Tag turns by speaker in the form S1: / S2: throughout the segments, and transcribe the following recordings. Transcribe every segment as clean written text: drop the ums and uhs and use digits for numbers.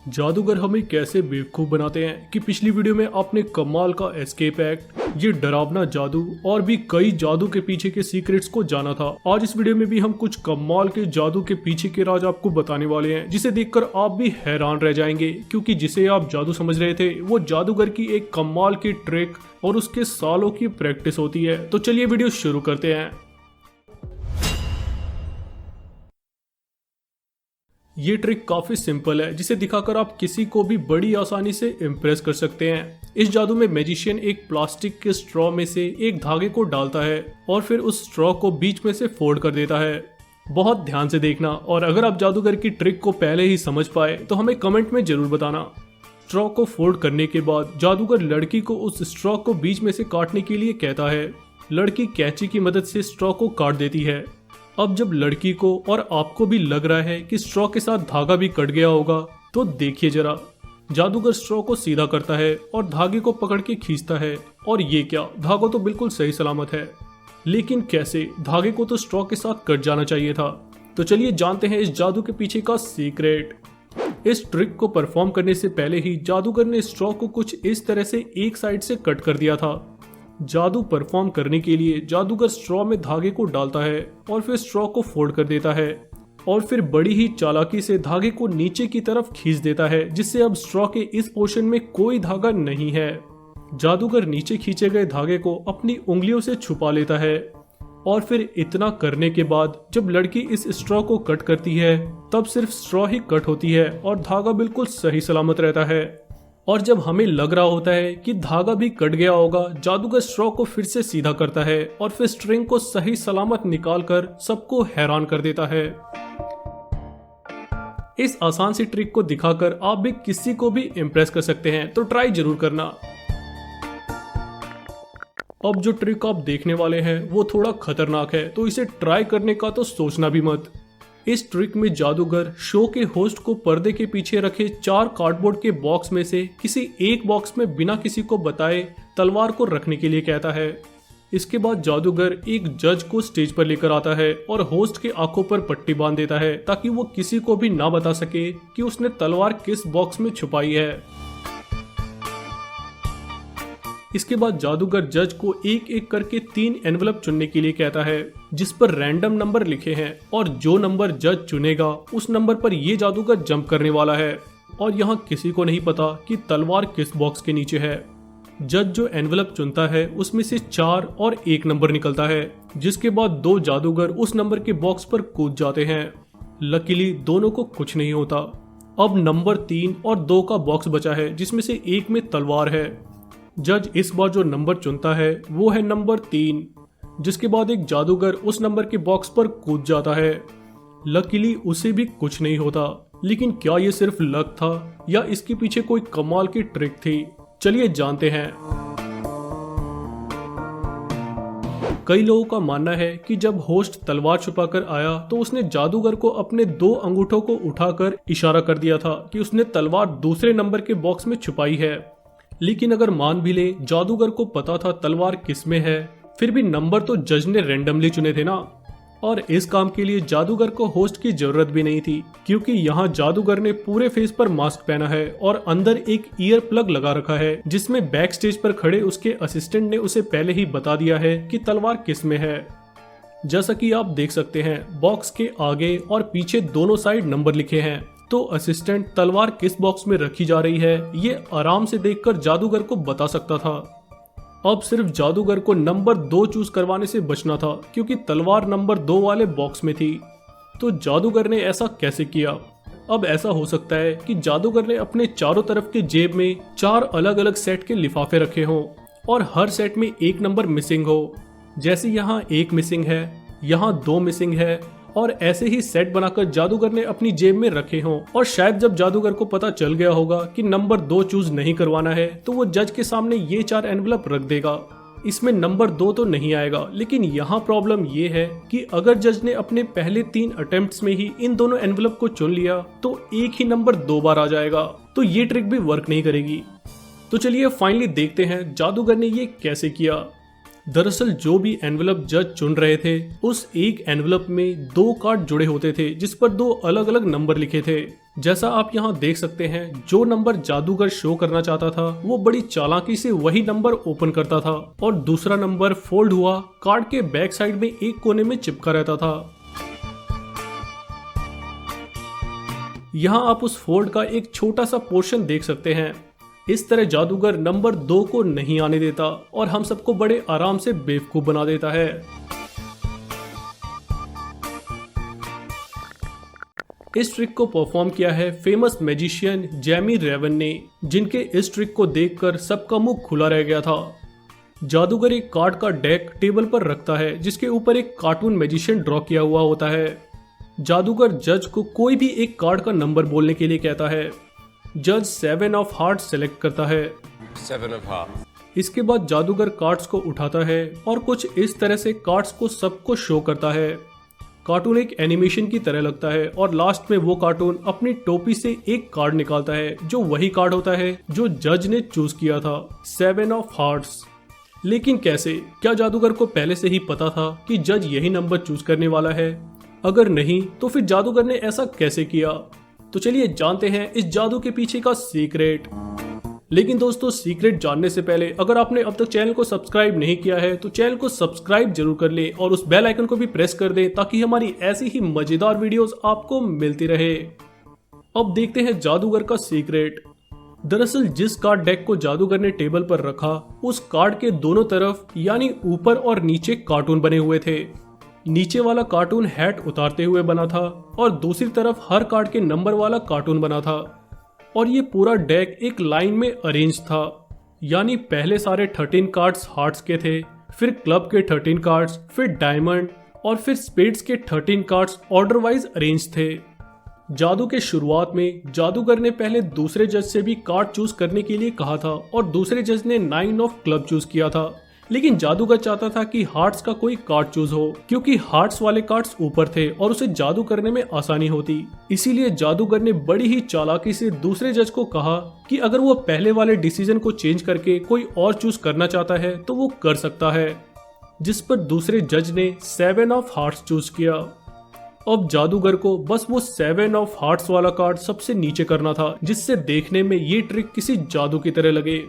S1: जादूगर हमें कैसे बेवकूफ़ बनाते हैं कि पिछली वीडियो में आपने कमाल का एस्केप एक्ट, ये डरावना जादू और भी कई जादू के पीछे के सीक्रेट्स को जाना था। आज इस वीडियो में भी हम कुछ कमाल के जादू के पीछे के राज आपको बताने वाले हैं, जिसे देखकर आप भी हैरान रह जाएंगे, क्योंकि जिसे आप जादू समझ रहे थे वो जादूगर की एक कमाल की ट्रिक और उसके सालों की प्रैक्टिस होती है। तो चलिए वीडियो शुरू करते हैं। ये ट्रिक काफी सिंपल है, जिसे दिखाकर आप किसी को भी बड़ी आसानी से इम्प्रेस कर सकते हैं। इस जादू में मैजिशियन एक प्लास्टिक के स्ट्रॉ में से एक धागे को डालता है और फिर उस स्ट्रॉ को बीच में से फोल्ड कर देता है। बहुत ध्यान से देखना, और अगर आप जादूगर की ट्रिक को पहले ही समझ पाए तो हमें कमेंट में जरूर बताना। स्ट्रॉ को फोल्ड करने के बाद जादूगर लड़की को उस स्ट्रॉ को बीच में से काटने के लिए कहता है। लड़की कैंची की मदद से स्ट्रॉ को काट देती है। अब जब लड़की को और आपको भी लग रहा है कि स्ट्रॉ के साथ धागा भी कट गया होगा, तो देखिए जरा, जादूगर स्ट्रॉ को सीधा करता है और धागे को पकड़ के खींचता है, और ये क्या, धागा तो बिल्कुल सही सलामत है। लेकिन कैसे? धागे को तो स्ट्रॉ के साथ कट जाना चाहिए था। तो चलिए जानते हैं इस जादू के पीछे का सीक्रेट। इस ट्रिक को परफॉर्म करने से पहले ही जादूगर ने स्ट्रॉ को कुछ इस तरह से एक साइड से कट कर दिया था। जादू परफॉर्म करने के लिए जादूगर स्ट्रॉ में धागे को डालता है और फिर स्ट्रॉ को फोल्ड कर देता है, और फिर बड़ी ही चालाकी से धागे को नीचे की तरफ खींच देता है, जिससे अब स्ट्रॉ के इस पोर्शन में कोई धागा नहीं है। जादूगर नीचे खींचे गए धागे को अपनी उंगलियों से छुपा लेता है, और फिर इतना करने के बाद जब लड़की इस स्ट्रॉ को कट करती है तब सिर्फ स्ट्रॉ ही कट होती है और धागा बिल्कुल सही सलामत रहता है। और जब हमें लग रहा होता है कि धागा भी कट गया होगा, जादूगर स्ट्रॉ को फिर से सीधा करता है और फिर स्ट्रिंग को सही सलामत निकालकर सबको हैरान कर देता है। इस आसान सी ट्रिक को दिखाकर आप भी किसी को भी इम्प्रेस कर सकते हैं, तो ट्राई जरूर करना। अब जो ट्रिक आप देखने वाले हैं वो थोड़ा खतरनाक है, तो इसे ट्राई करने का तो सोचना भी मत। इस ट्रिक में जादूगर शो के होस्ट को पर्दे के पीछे रखे 4 कार्डबोर्ड के बॉक्स में से किसी एक बॉक्स में बिना किसी को बताए तलवार को रखने के लिए कहता है। इसके बाद जादूगर एक जज को स्टेज पर लेकर आता है और होस्ट के आंखों पर पट्टी बांध देता है, ताकि वो किसी को भी ना बता सके कि उसने तलवार किस बॉक्स में छुपाई है। इसके बाद जादूगर जज को एक एक करके 3 एनवलप चुनने के लिए कहता है, जिस पर रैंडम नंबर लिखे हैं, और जो नंबर जज चुनेगा उस नंबर पर ये जादूगर जंप करने वाला है। और यहाँ किसी को नहीं पता कि तलवार किस बॉक्स के नीचे है। जज जो एनवलप चुनता है उसमें से 4 और 1 नंबर निकलता है, जिसके बाद 2 जादूगर उस नंबर के बॉक्स पर कूद जाते हैं। लकीली दोनों को कुछ नहीं होता। अब नंबर 3 और 2 का बॉक्स बचा है, जिसमें से एक में तलवार है। जज इस बार जो नंबर चुनता है वो है नंबर 3, जिसके बाद एक जादूगर उस नंबर के बॉक्स पर कूद जाता है। लकीली उसे भी कुछ नहीं होता। लेकिन क्या ये सिर्फ लक था या इसके पीछे कोई कमाल की ट्रिक थी? चलिए जानते हैं। कई लोगों का मानना है कि जब होस्ट तलवार छुपाकर आया तो उसने जादूगर को अपने 2 अंगूठों को उठाकर इशारा कर दिया था कि उसने तलवार दूसरे नंबर के बॉक्स में छुपाई है। लेकिन अगर मान भी ले जादूगर को पता था तलवार किस में है, फिर भी नंबर तो जज ने रैंडमली चुने थे ना। और इस काम के लिए जादूगर को होस्ट की जरूरत भी नहीं थी, क्योंकि यहाँ जादूगर ने पूरे फेस पर मास्क पहना है और अंदर एक ईयर प्लग लगा रखा है, जिसमें बैक स्टेज पर खड़े उसके असिस्टेंट ने उसे पहले ही बता दिया है कि तलवार किस में है। जैसा कि आप देख सकते हैं, बॉक्स के आगे और पीछे दोनों साइड नंबर लिखे हैं, तो असिस्टेंट तलवार किस बॉक्स में रखी जा रही है ये आराम से देखकर जादूगर को बता सकता था। अब सिर्फ जादूगर को नंबर 2 चूज करवाने से बचना था, क्योंकि तलवार नंबर 2 वाले बॉक्स में थी। तो जादूगर ने ऐसा कैसे किया? अब ऐसा हो सकता है कि जादूगर ने अपने चारों तरफ के जेब में 4 अलग अलग सेट के लिफाफे रखे हों और हर सेट में एक नंबर मिसिंग हो। जैसे यहाँ 1 मिसिंग है, यहाँ 2 मिसिंग है, और ऐसे ही सेट बनाकर जादूगर ने अपनी जेब में रखे हों। और शायद जब जादूगर को पता चल गया होगा कि नंबर 2 चूज नहीं करवाना है, तो वो जज के सामने ये 4 एनवलप रख देगा। इसमें नंबर 2 तो नहीं आएगा। लेकिन यहाँ प्रॉब्लम ये है कि अगर जज ने अपने पहले 3 अटेम्प्ट्स में ही इन दोनों एनवलप को चुन लिया तो एक ही नंबर 2 बार आ जाएगा, तो ये ट्रिक भी वर्क नहीं करेगी। तो चलिए फाइनली देखते हैं जादूगर ने ये कैसे किया। दरअसल जो भी एनवलप जज चुन रहे थे, उस एक एनवलप में 2 कार्ड जुड़े होते थे, जिस पर 2 अलग अलग नंबर लिखे थे। जैसा आप यहाँ देख सकते हैं, जो नंबर जादूगर शो करना चाहता था वो बड़ी चालाकी से वही नंबर ओपन करता था और दूसरा नंबर फोल्ड हुआ कार्ड के बैक साइड में एक कोने में चिपका रहता था। यहाँ आप उस फोल्ड का एक छोटा सा पोर्शन देख सकते हैं। इस तरह जादूगर नंबर 2 को नहीं आने देता और हम सबको बड़े आराम से बेवकूफ बना देता है। इस ट्रिक को परफॉर्म किया है फेमस मैजिशियन जैमी रेवन ने, जिनके इस ट्रिक को देखकर सबका मुंह खुला रह गया था। जादूगर एक कार्ड का डेक टेबल पर रखता है जिसके ऊपर एक कार्टून मैजिशियन ड्रॉ किया हुआ होता है। जादूगर जज को कोई भी एक कार्ड का नंबर बोलने के लिए कहता है। जज 7 ऑफ हार्ट्स सेलेक्ट करता है।
S2: 7 of hearts।
S1: इसके बाद जादूगर कार्ड्स को उठाता है और कुछ इस तरह से कार्ड्स को सबको शो करता है। कार्टून एक एनिमेशन की तरह लगता है और लास्ट में वो कार्टून अपनी टोपी से एक कार्ड निकालता है जो वही कार्ड होता है जो जज ने चूज किया था, 7 ऑफ हार्ट्स। लेकिन कैसे? क्या जादूगर को पहले से ही पता था कि जज यही नंबर चूज करने वाला है? अगर नहीं तो फिर जादूगर ने ऐसा कैसे किया? तो चलिए जानते हैं इस जादू के पीछे का सीक्रेट। लेकिन दोस्तों, सीक्रेट जानने से पहले अगर आपने अब तक चैनल को सब्सक्राइब नहीं किया है तो चैनल को सब्सक्राइब जरूर कर ले और उस बेल आइकन को भी प्रेस कर दें ताकि हमारी ऐसी ही मजेदार वीडियोस आपको मिलती रहे। अब देखते हैं जादूगर का सीक्रेट। दरअसल जिस कार्ड डेक को जादूगर ने टेबल पर रखा उस कार्ड के दोनों तरफ यानी ऊपर और नीचे कार्टून बने हुए थे। नीचे वाला कार्टून हैट उतारते हुए बना था और दूसरी तरफ हर कार्ड के नंबर वाला कार्टून बना था और ये पूरा डेक एक लाइन में अरेंज था। यानी पहले सारे 13 कार्ड्स हार्ट्स के थे, फिर क्लब के 13 कार्ड्स, फिर डायमंड और फिर स्पेड्स के 13 कार्ड्स ऑर्डर वाइज अरेंज थे। जादू के शुरुआत में जादूगर ने पहले दूसरे जज से भी कार्ड चूज करने के लिए कहा था और दूसरे जज ने 9 ऑफ क्लब चूज किया था। लेकिन जादूगर चाहता था कि हार्ट्स का कोई कार्ड चूज हो क्योंकि हार्ट्स वाले कार्ड्स ऊपर थे और उसे जादू करने में आसानी होती। इसीलिए जादूगर ने बड़ी ही चालाकी से दूसरे जज को कहा कि अगर वो पहले वाले डिसीजन को चेंज करके कोई और चूज करना चाहता है तो वो कर सकता है, जिस पर दूसरे जज ने 7 ऑफ हार्ट्स चूज किया। अब जादूगर को बस वो 7 ऑफ हार्ट्स वाला कार्ड सबसे नीचे करना था जिससे देखने में ये ट्रिक किसी जादू की तरह लगे।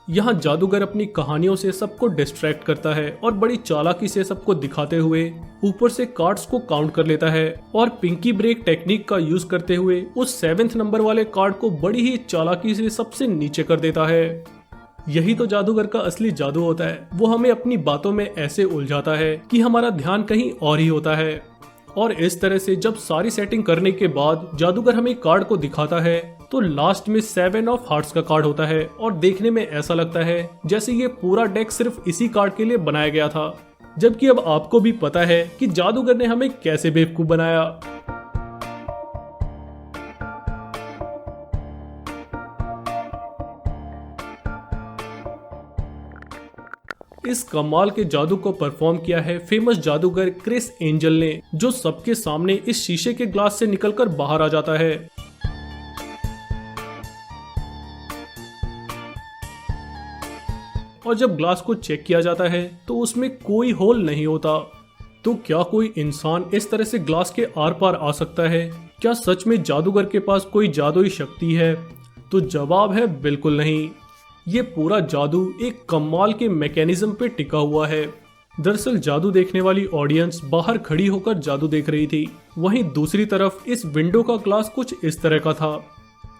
S1: यहाँ जादूगर अपनी कहानियों से सबको डिस्ट्रैक्ट करता है और बड़ी चालाकी से सबको दिखाते हुए ऊपर से कार्ड्स को काउंट कर लेता है और पिंकी ब्रेक टेक्निक का यूज करते हुए उस 7th नंबर वाले कार्ड को बड़ी ही चालाकी से सबसे नीचे कर देता है। यही तो जादूगर का असली जादू होता है, वो हमें अपनी बातों में ऐसे उलझाता है कि हमारा ध्यान कहीं और ही होता है। और इस तरह से जब सारी सेटिंग करने के बाद जादूगर हमें कार्ड को दिखाता है तो लास्ट में 7 ऑफ हार्ट्स का कार्ड होता है और देखने में ऐसा लगता है जैसे ये पूरा डेक सिर्फ इसी कार्ड के लिए बनाया गया था। जबकि अब आपको भी पता है कि जादूगर ने हमें कैसे बेवकूफ बनाया। इस कमाल के जादू को परफॉर्म किया है फेमस जादूगर क्रिस एंजल ने, जो सबके सामने इस शीशे के ग्लास से निकलकर बाहर आ जाता है। और जब ग्लास को चेक किया जाता है तो उसमें कोई होल नहीं होता। तो क्या कोई इंसान इस तरह से ग्लास के आर पार आ सकता है? क्या सच में जादूगर के पास कोई जादुई शक्ति है? तो जवाब है बिल्कुल नहीं। ये पूरा जादू एक कमाल के मैकेनिज्म पे टिका हुआ है। दरअसल जादू देखने वाली ऑडियंस बाहर खड़ी होकर जादू देख रही थी, वहीं दूसरी तरफ इस विंडो का ग्लास कुछ इस तरह का था।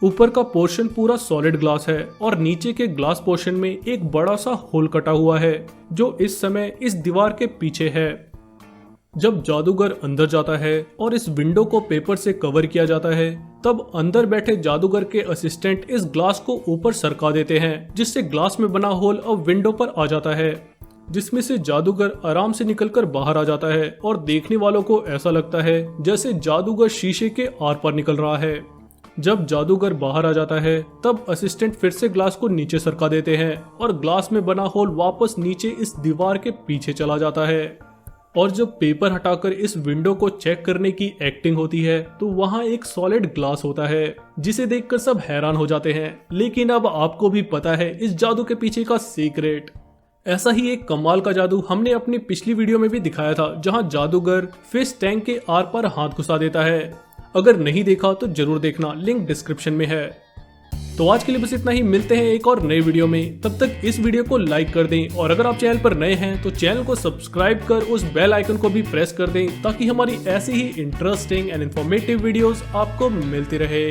S1: ऊपर का पोर्शन पूरा सॉलिड ग्लास है और नीचे के ग्लास पोर्शन में एक बड़ा सा होल कटा हुआ है जो इस समय इस दीवार के पीछे है। जब जादूगर अंदर जाता है और इस विंडो को पेपर से कवर किया जाता है तब अंदर बैठे जादूगर के असिस्टेंट इस ग्लास को ऊपर सरका देते हैं जिससे ग्लास में बना होल अब विंडो पर आ जाता है, जिसमें से जादूगर आराम से निकलकर बाहर आ जाता है और देखने वालों को ऐसा लगता है जैसे जादूगर शीशे के आर पार निकल रहा है। जब जादूगर बाहर आ जाता है तब असिस्टेंट फिर से ग्लास को नीचे सरका देते हैं और ग्लास में बना होल वापस नीचे इस दीवार के पीछे चला जाता है। और जब पेपर हटाकर इस विंडो को चेक करने की एक्टिंग होती है तो वहां एक सॉलिड ग्लास होता है जिसे देखकर सब हैरान हो जाते हैं। लेकिन अब आपको भी पता है इस जादू के पीछे का सीक्रेट। ऐसा ही एक कमाल का जादू हमने अपनी पिछली वीडियो में भी दिखाया था जहां जादूगर फिश टैंक के आर पार हाथ घुसा देता है। अगर नहीं देखा तो जरूर देखना, लिंक डिस्क्रिप्शन में है। तो आज के लिए बस इतना ही, मिलते हैं एक और नए वीडियो में। तब तक इस वीडियो को लाइक कर दें और अगर आप चैनल पर नए हैं तो चैनल को सब्सक्राइब कर उस बेल आइकन को भी प्रेस कर दें ताकि हमारी ऐसी ही इंटरेस्टिंग एंड इन्फॉर्मेटिव वीडियोस आपको मिलती रहे।